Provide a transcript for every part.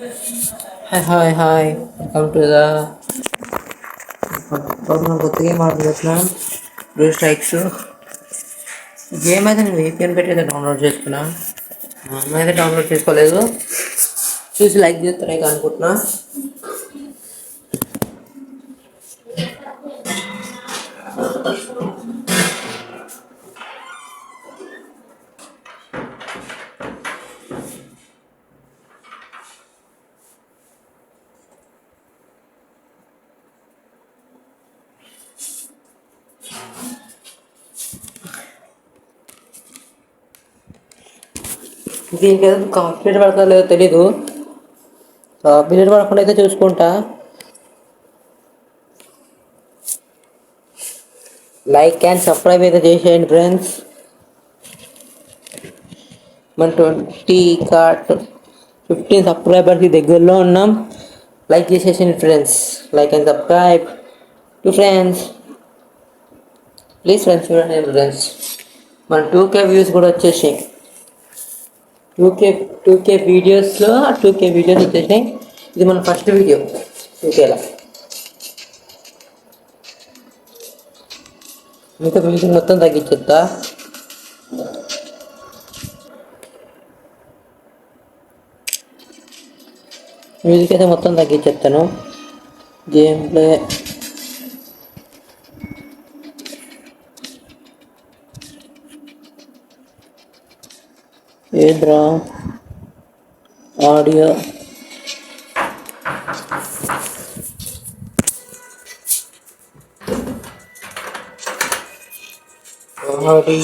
Hi welcome to the మనం కొత్త game ఆడుతున్నాం. బ్లూ స్ట్రైక్స్ గేమ్ అయితే నేను VPN పెట్టి అయితే డౌన్లోడ్ చేసుకున్నా. అయితే డౌన్లోడ్ చేసుకోలేదు, చూసి లైక్ చేస్తానే అనుకుంటున్నా. దీనికి ఏదో కాపీరేట్ పడతా లేదో తెలీదు. కాపీరేట్ పడకుండా అయితే చూసుకుంటా. లైక్ అండ్ సబ్స్క్రైబ్ అయితే చేసేయండి ఫ్రెండ్స్. మన 15 సబ్స్క్రైబర్కి దగ్గరలో ఉన్నాం. లైక్ చేసేయండి friends. Like and subscribe to friends please friends. చూడండి ఫ్రెండ్స్, మన 2K వ్యూస్ కూడా వచ్చేసాయి. 2K వీడియోస్లో 2K వీడియోస్ వచ్చేసాయి. ఇది మన ఫస్ట్ వీడియో 2Kలో. ఇంకా మ్యూజిక్ మొత్తం తగ్గించేద్దా. మ్యూజిక్ అయితే మొత్తం తగ్గించేస్తాను. గేమ్ ప్లే ఏంద్రా ఆడియో ఆడియో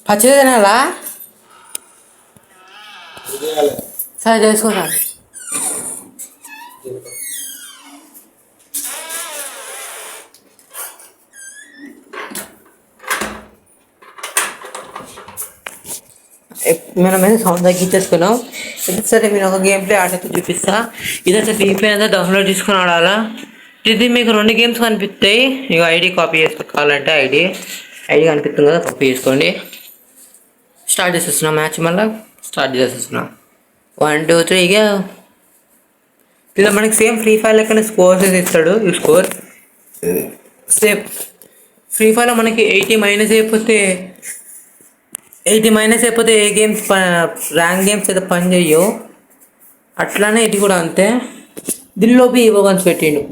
పచ్చిది తినాలా? సరే చేసుకోరా. మనమైతే సౌండ్ తగ్గించేసుకున్నాం. సరే మీరు ఒక గేమ్ ప్లే ఆడైతే చూపిస్తా. ఇదైతే VPN అయితే డౌన్లోడ్ చేసుకుని ఆడాలా. ఇది మీకు 2 గేమ్స్ కనిపిస్తాయి. ఇక ఐడి కాపీ చేసుకోవాలంటే ఐడి కనిపిస్తుంది కదా, కాపీ చేసుకోండి. స్టార్ట్ చేసేస్తున్నా మ్యాచ్. మళ్ళీ స్టార్ట్ చేసేస్తున్నా. 1 2 3 ఇక ఇలా మనకి సేమ్ ఫ్రీ ఫైర్ లెక్కనే స్కోర్స్ ఇస్తాడు. ఈ స్కోర్ సేమ్ ఫ్రీ ఫైర్లో మనకి 80 మైనస్ అయిపోతే ఏ గేమ్స్ ర్యాంక్ గేమ్స్ అయితే పని చెయ్యవు. అట్లానే ఇది కూడా అంతే. దీనిలోపి ఇవ్వగన్స్ పెట్టిండు,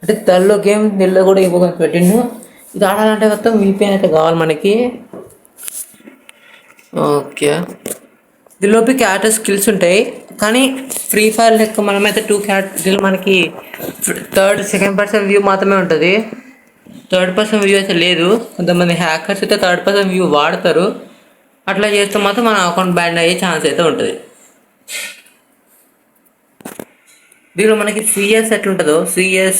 అంటే తల్లో గేమ్ దీనిలో కూడా ఇవ్వగన్స్ పెట్టిండు. ఇది ఆడాలంటే మొత్తం VPN అయితే కావాలి మనకి. ఓకే, దీనిలోపి క్యారెక్టర్ స్కిల్స్ ఉంటాయి. కానీ ఫ్రీ ఫైర్ లెక్క మనమైతే 2 క్యారెక్టర్ మనకి సెకండ్ పర్సన్ వ్యూ మాత్రమే ఉంటుంది. థర్డ్ పర్సన్ వ్యూ అయితే లేదు. కొంతమంది హ్యాకర్స్ అయితే థర్డ్ పర్సన్ వ్యూ వాడతారు. అట్లా చేస్తే మాత్రం మన అకౌంట్ బ్యాన్ అయ్యే ఛాన్స్ అయితే ఉంటుంది. దీనిలో మనకి CS ఎట్లుంటుందో CS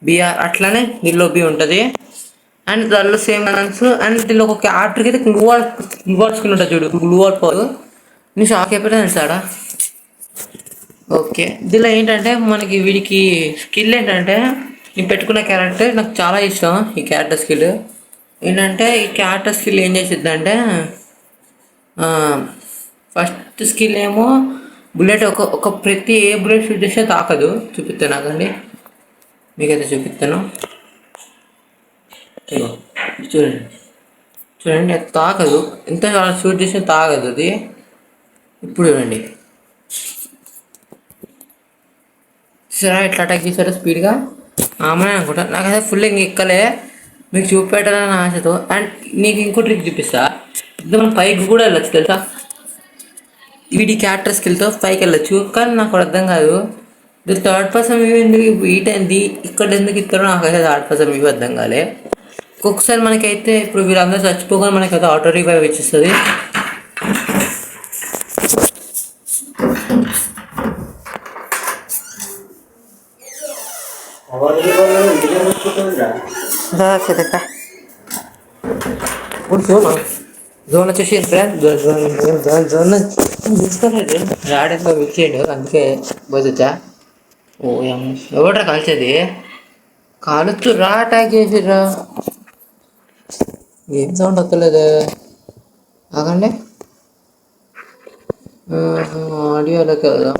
BR అట్లానే దీనిలో బి ఉంటుంది. అండ్ దానిలో సేమ్ గన్స్. అండ్ దీనిలో ఒక క్యారెక్టర్కి అయితే గ్లూవాల్ స్కిన్ ఉంటుంది చూడు, గ్లూవాల్ పవర్. నీ షాక్ అయిపోయింది సాడా. ఓకే, దీనిలో ఏంటంటే మనకి వీడికి స్కిల్ ఏంటంటే, నేను పెట్టుకున్న క్యారెక్టర్ నాకు చాలా ఇష్టం. ఈ క్యారెక్టర్ స్కిల్ ఏంటంటే, ఈ క్యారెక్టర్ స్కిల్ ఏం చేసిద్దంటే, ఫస్ట్ స్కిల్ ఏమో బుల్లెట్ ఒక ప్రతి ఏ బుల్లెట్ షూట్ చేస్తే తాకదు. చూపిస్తాను నాకండి, మీకైతే చూపిస్తాను. చూడండి అది తాకదు. ఎంత షూట్ చేస్తే తాగదు అది. ఇప్పుడు చూడండి సరే ఎట్లా అటాక్ చేశారో స్పీడ్గా. ఆమె అనుకుంటా, నాకైతే ఫుల్ ఇంక ఎక్కలే, మీకు చూపెట్టాలని ఆశతో. అండ్ నీకు ఇంకో ట్రిక్ చూపిస్తా. ఇది మనం పైకి కూడా వెళ్ళచ్చు తెలుసా. వీడి క్యారెక్టర్ స్కిల్తో పైకి వెళ్ళచ్చు. కానీ నాకు అర్థం కాదు, ఇది థర్డ్ పర్సన్ వ్యూ ఎందుకు వీటైంది, ఇక్కడ ఎందుకు ఇస్తారో నాకైతే థర్డ్ పర్సన్ వ్యూ అర్థం కాలే. ఒక్కొక్కసారి మనకైతే ఇప్పుడు వీళ్ళందరూ చచ్చిపోగానే మనకైతే ఆటో రివైవ్ ఇచ్చేస్తుంది. చెక్క ఇప్పుడు జోన్ వచ్చేసి ఫ్రెండ్ జోన్ తీసుకోలేదు రాడెందుకో విచ్చేయండు అందుకే బతుచా ఓ ఎవడ్రా కలిసేది కాలుచ్చు రా అటాక్ చేసిర్రా ఏం సౌండ్ వస్తలేదు ఆగండి ఆడియోలోకి వెళ్దాం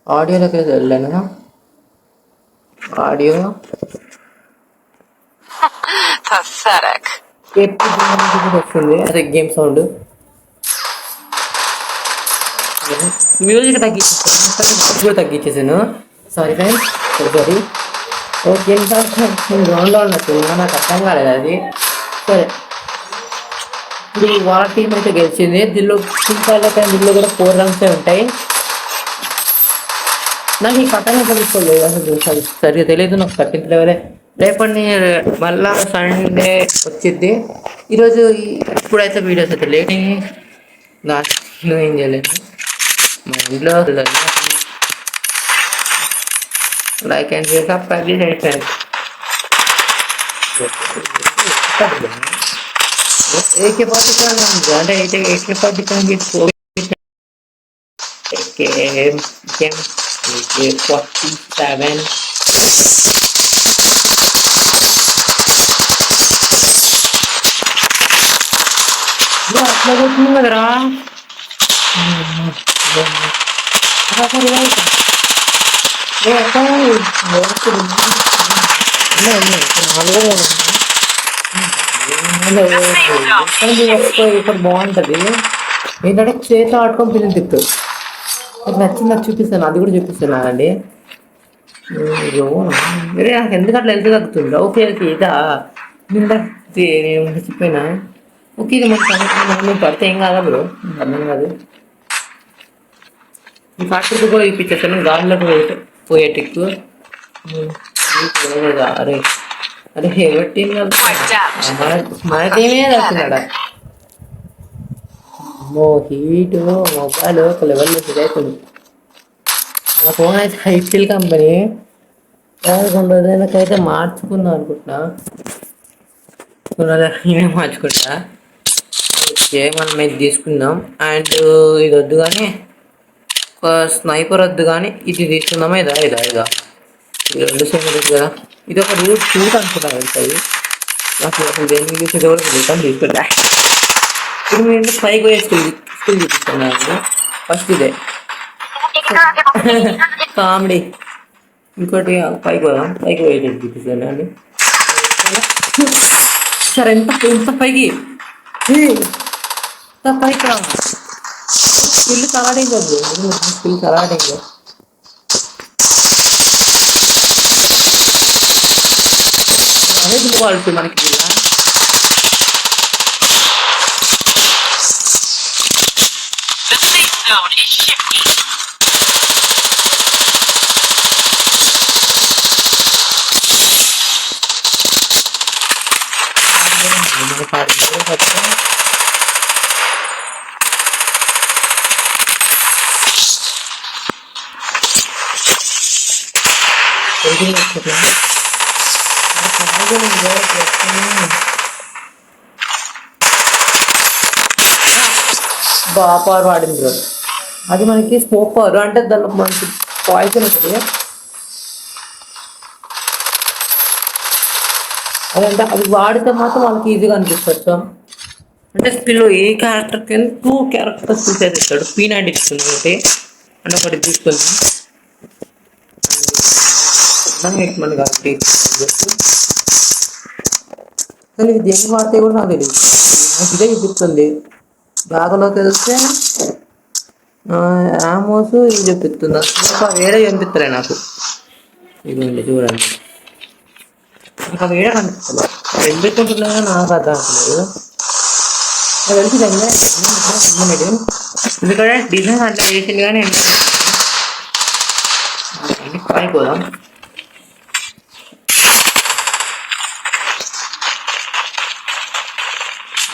ఆడియోలోకి వెళ్ళాను ఆడియో వస్తుంది అదే గేమ్ సౌండ్ మ్యూజిక్ తగ్గించేసాను సారీ ఫ్రెండ్స్ సారీ ఓకే నేను గ్రౌండ్లో ఉన్నట్టు నాకు అర్థం కాలేదు అది సరే ఇప్పుడు వాళ్ళ టీం అయితే గెలిచింది దీనిలో దీనిలో కూడా 4 రన్స్ ఉంటాయి నాకు ఈ కట్టనే తెలుసుకోలేదు అసలు సరిగ్గా తెలియదు నాకు పట్టించలేవలే రేపటి మళ్ళా సండే వచ్చిద్ది ఈరోజు ఇప్పుడైతే వీడియోస్ అయితే లేట్ దాంట్లో ఏం చేయలేదు మా ఇంట్లో లైక్ అండ్ షేర్ సబ్స్క్రైబ్ చేయండి AK-47 ఉంది అంటే అయితే AK-47 AK-47 అట్లా కొట్టింది కదరా ఇక్కడ బాగుంటది ఏంటంటే చేత ఆడుకొని పిల్లలు తిప్పుతారు నాకు నచ్చింది నాకు చూపిస్తాను అది కూడా చూపిస్తాను అండి వేరే నాకు ఎందుకు అట్లా ఎంత తగ్గుతుందా ఓకే ఓకే ఇదా నిండా నేను మర్చిపోయినా ఓకే ఇది మన పడితే ఏం కాదా బ్రో అర్థం కాదు ఫ్యాక్టరీకి కూడా ఇప్పించేస్తాను గాలిలోకి పోయేటెక్కు అరే అరే ఎవరి టీం మన టీమే తగ్గుతున్నాడా హీట్ మొబైల్ ఒక లెవెల్లో ఫిట్ అవుతుంది నా ఫోన్ అయితే ఐఫిల్ కంపెనీ 2 రోజులకైతే మార్చుకుందాం అనుకుంటున్నా నేనే మార్చుకుంటా ఓకే మనం ఇది తీసుకుందాం అండ్ ఇది వద్దు కానీ ఒక స్నైపర్ వద్దు కానీ ఇది తీసుకుందామా ఇదా ఇదా ఇదా ఇది 2 సేమ్ కదా ఇది ఒక షూట్ అనుకుంటా వెళ్తాయి నాకు అసలు దేనికి చూసేది కూడా వెళ్తాను తీసుకుంటా ఇప్పుడు నేను పైకి పోయే స్కిల్ చూపిస్తున్నాను ఫస్ట్ ఇదే కామెడీ ఇంకోటి పైకి పోదాం పైకి పోయేటట్టు చూపిస్తాను అండి సరే ఎంత పైకి పైకి స్కిల్ కలాడింగ్ వద్దు స్కిల్ కలాడింగ్ అదే క్వాలిటీ మనకి పవర్ వాడింది బ్రో అది మనకి స్మోక్ పవర్ అంటే దానిలో మనకి పాయిజన్ ఉంటుంది అదంటే అది వాడితే మాత్రం వాళ్ళకి ఈజీగా అనిపిస్తుంది అంటే స్కిల్ ఏ క్యారెక్టర్కి 2 క్యారెక్టర్స్ తీసేస్తాడు P90 ఇస్తుంది ఒకటి అంటే ఒకటి తీసుకుంది మన కాబట్టి కానీ ఇది దేనికి వాడితే కూడా నాకు తెలియదు నాకు ఇదే చూపిస్తుంది బాగాలోకి వెళ్తే ఆమోస్ ఇది చూపిస్తుంది ఇంకా వేరే కనిపిస్తలే నాకు ఇదిగోండి చూడండి ఇంకా వేరే కనిపిస్తలే ఎందుకుంటున్నా నాకు అర్థం అవట్లేదు తెలిసి ఎందుకంటే డిజైన్ అట్లా చేసింది కానీ అయిపోదాం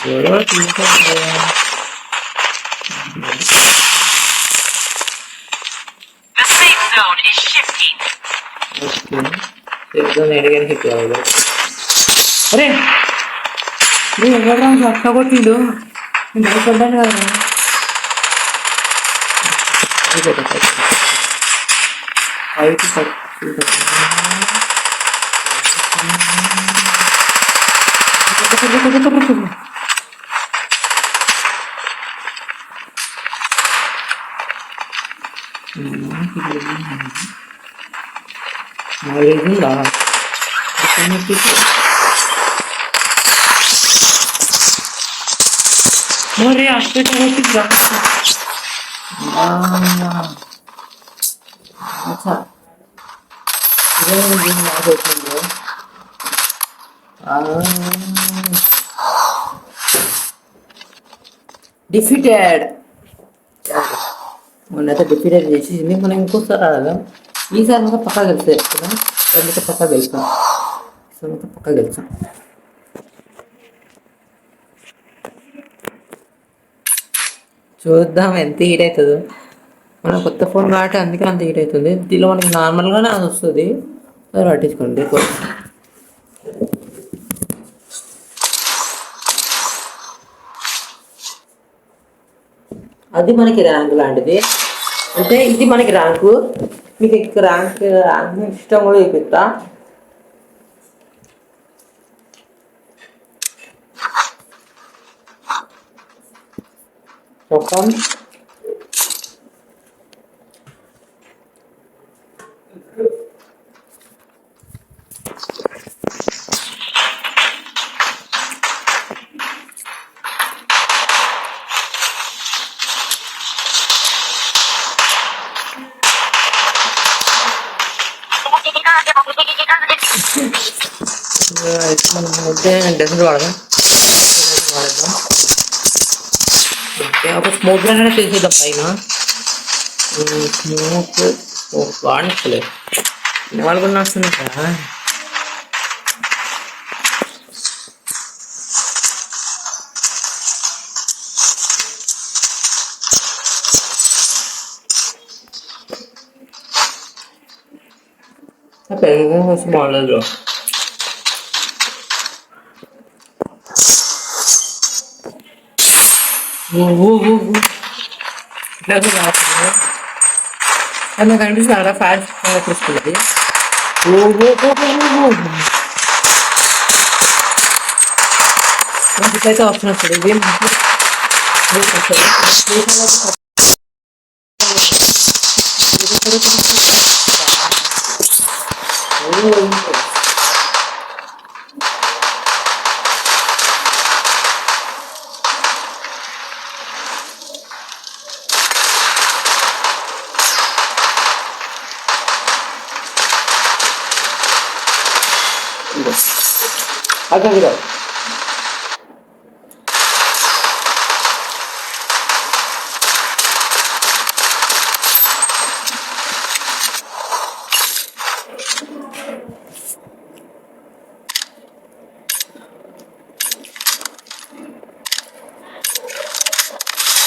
ఎవరో చేద్దాం ఎడిగానే హిట్ కావాలి. అరే నువ్వు ఎవరు అట్లా కొట్టిండు, నేను భయపడ్డాను కదా. మరి హాస్పిటల్ కొట్టి డిఫీటెడ్. మొన్నైతే డిఫీటెడ్ చేసేసింది. మనం ఇంకోసారి ఆడదాం. ఈసారి మాత్రం పక్కా గెలిస్తే పక్కా గెలుస్తాం. ఈసారి మాత్రం పక్కా గెలుస్తాం. చూద్దాం ఎంత హీట్ అవుతుందో. మనం కొత్త ఫోన్ కాబట్టి అందుకే అంత హీట్ అవుతుంది. దీనిలో మనకి నార్మల్గానే అది వస్తుంది, అది పట్టించుకోండి. అది మనకి ర్యాంక్ లాంటిది, అంటే ఇది మనకి ర్యాంకు. మీకు ర్యాంక్ ఇష్టం కూడా చూపిస్తా. మొత్తం డెజర్ట్ వాడదాం. ఓకే, ఒక స్మోక్ గ్రైండ్ చేసేద్దాం పైన. స్మోక్ వాడలేదు, వాళ్ళు కూడా వస్తుంది కదా. పెరుగు కోసం వాడలేదు. అది నాకు అనిపిస్తుంది చాలా ఫాస్ట్ వస్తుంది. ఇప్పుడైతే ఆప్షన్ వస్తుంది. అక్కడ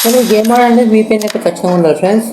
కానీ గేమ్ ఆడాలంటే VPN అయితే ఖచ్చితంగా ఉండాలి ఫ్రెండ్స్.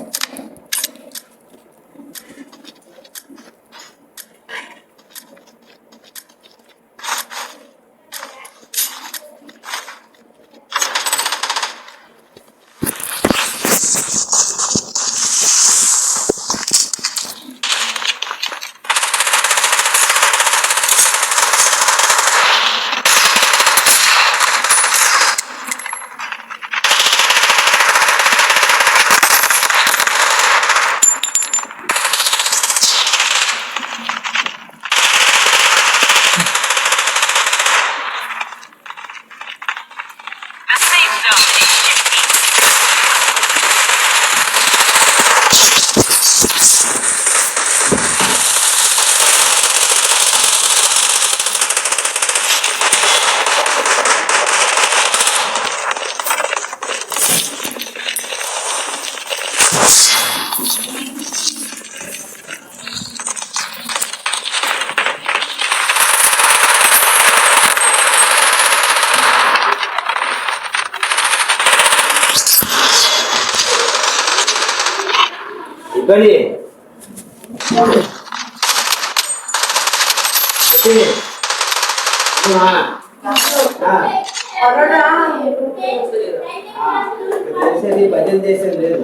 భజన చేసేది లేదు.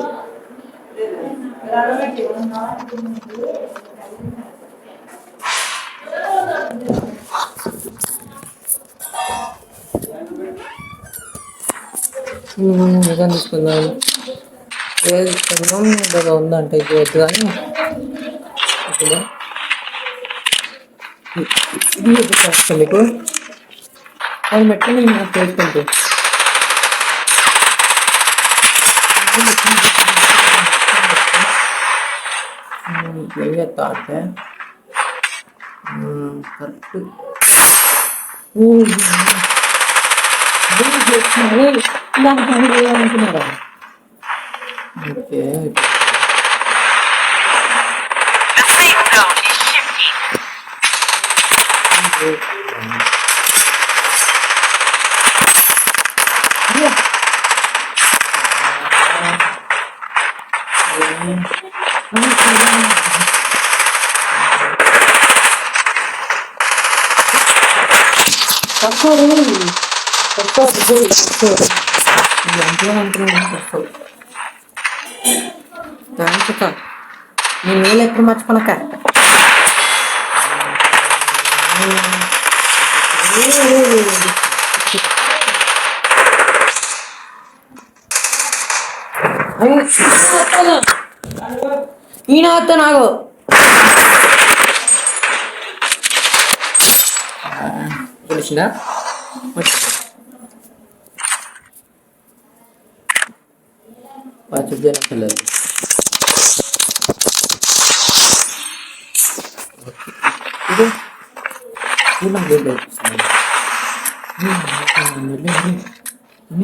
నిజం తీసుకుందాం. ఏది తీసుకుందాం ఏదో ఉందంటే ఇది వద్దు కానీ ఇది చేస్తాను మీకు అది పెట్టి నేను నాకు చేసుకుంటూ ఏం చేస్తా అంటే కరెక్ట్ అనుకున్నారా? ఓకే నీ మేలు ఎప్పుడు మర్చిపోనక్క. ఈయన వస్తా నాకు తెలిసిందా? పిల్లలు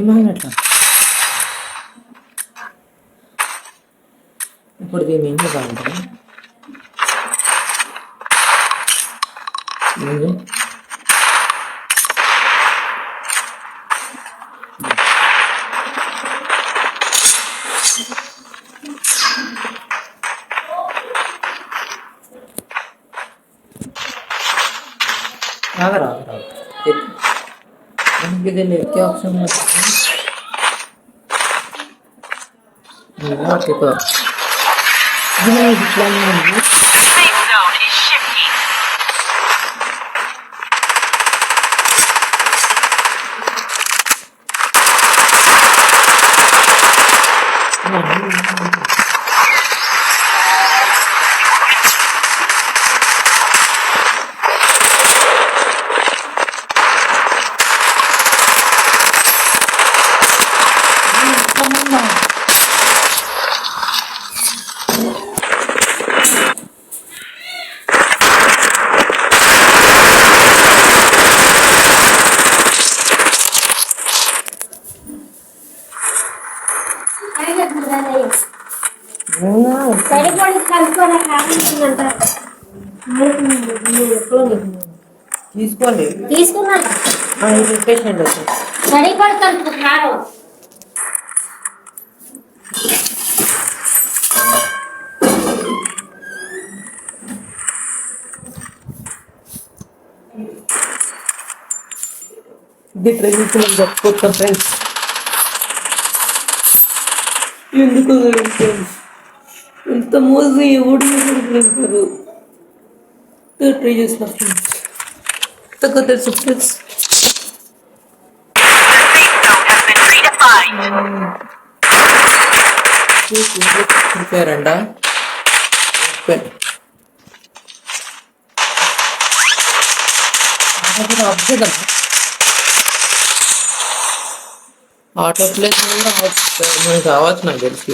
మాగినట్లా ఇప్పుడు దీన్ని ఏం చేయాలంటే ఆగరా దీన్ని ఎక్కే ఆప్షన్ తీసుకోండి తీసుకున్నాను పేషెంట్ సరిపడుతున్నారు. ఇది ట్రెడిషనల్ చెప్పుకోవచ్చా ఫ్రెండ్స్? ఎందుకు ఫ్రెండ్స్ ఎంత మోసం ఎవడు కాదు ట్రై చేసిన ఫ్రెండ్స్ తక్కువ తెలుసు ఫ్రెండ్స్. ప్రిపేరండా అబ్జదం ఆటో ప్లేస్ మనకి కావచ్చు నాకు తెలిసి.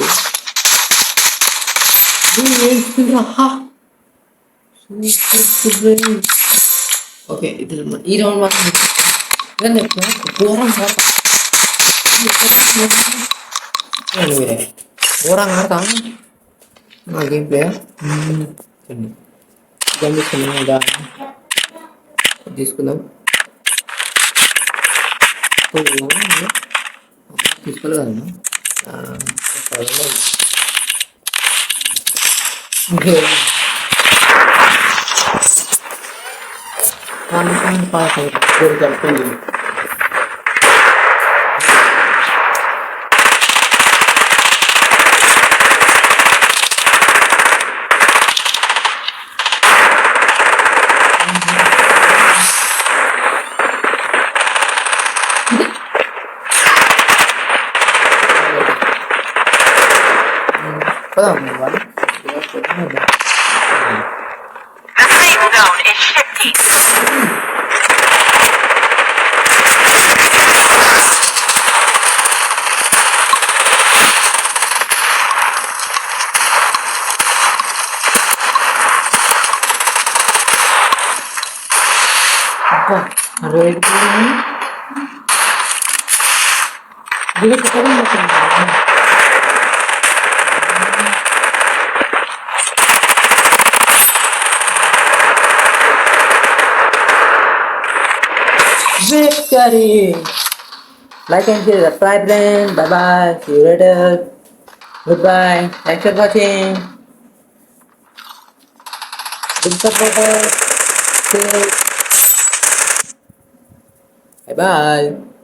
ఓకే ఇది ఈ రౌండ్ మాత్రం ఘోరం సార్ ఘోరంగా ఆడతా నా గేమ్ ప్లే తీసుకుందాం. తీసుకోలేదు కదమ్మా పాస్ ఇప్పుడు చెప్తుంది. పోదాం వాళ్ళు The safe zone is shifting. అబ్బా rate victory. Like and share, subscribe then. Bye bye. See you later. Goodbye. Thanks for watching. Big supporter. Bye bye.